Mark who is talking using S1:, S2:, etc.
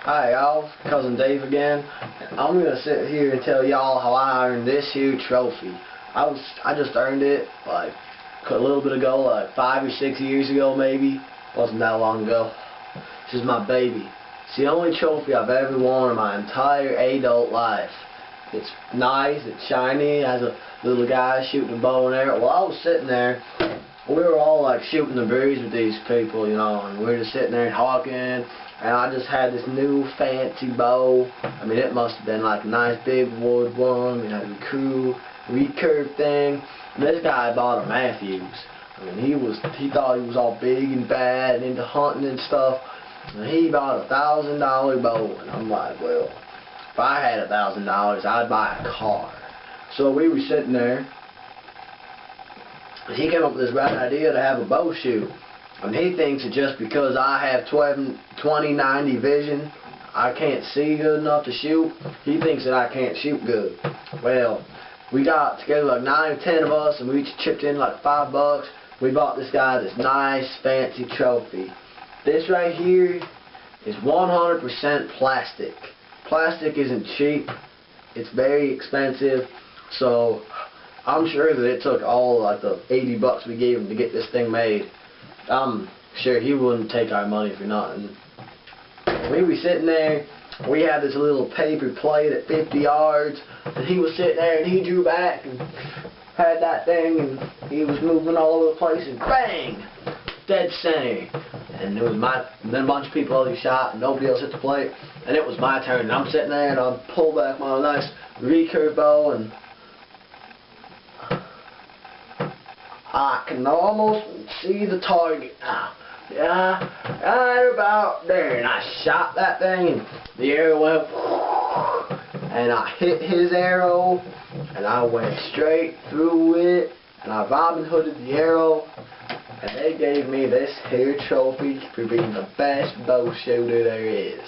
S1: Hi y'all, Cousin Dave again. I'm gonna sit here and tell y'all how I earned this here trophy. I just earned it like a little bit ago, like 5 or 6 years ago maybe. Wasn't that long ago. This is my baby. It's the only trophy I've ever won in my entire adult life. It's nice, it's shiny, it has a little guy shooting a bow and arrow. Well, I was sitting there, we were all like shooting the breeze with these people, you know, and we were just sitting there talking, and I just had this new fancy bow. I mean, it must have been like a nice big wood one, it had a cool recurve thing. And this guy bought a Matthews. I mean, he thought he was all big and bad and into hunting and stuff, and he bought $1,000 bow, and I'm like, well, if I had $1,000, I'd buy a car. So we were sitting there, and he came up with this bright idea to have a bow shoot. And he thinks that just because I have 20/90 vision, I can't see good enough to shoot. He thinks that I can't shoot good. Well, we got together like 9 or 10 of us, and we each chipped in like $5. We bought this guy this nice fancy trophy. This right here is 100% plastic. Plastic isn't cheap. It's very expensive. So I'm sure that it took all like the $80 we gave him to get this thing made. I'm sure he wouldn't take our money for nothing. We were sitting there, we had this little paper plate at 50 yards, and he was sitting there and he drew back and had that thing, and he was moving all over the place, and bang! Dead center. And it was then a bunch of people else shot, and nobody else hit the plate, and it was my turn, and I'm sitting there and I pulled back my nice recurve bow, and I can almost see the target now. Yeah, right about there, and I shot that thing, and the arrow went, and I hit his arrow, and I went straight through it, and I Robin Hooded the arrow, and they gave me this here trophy for being the best bow shooter there is.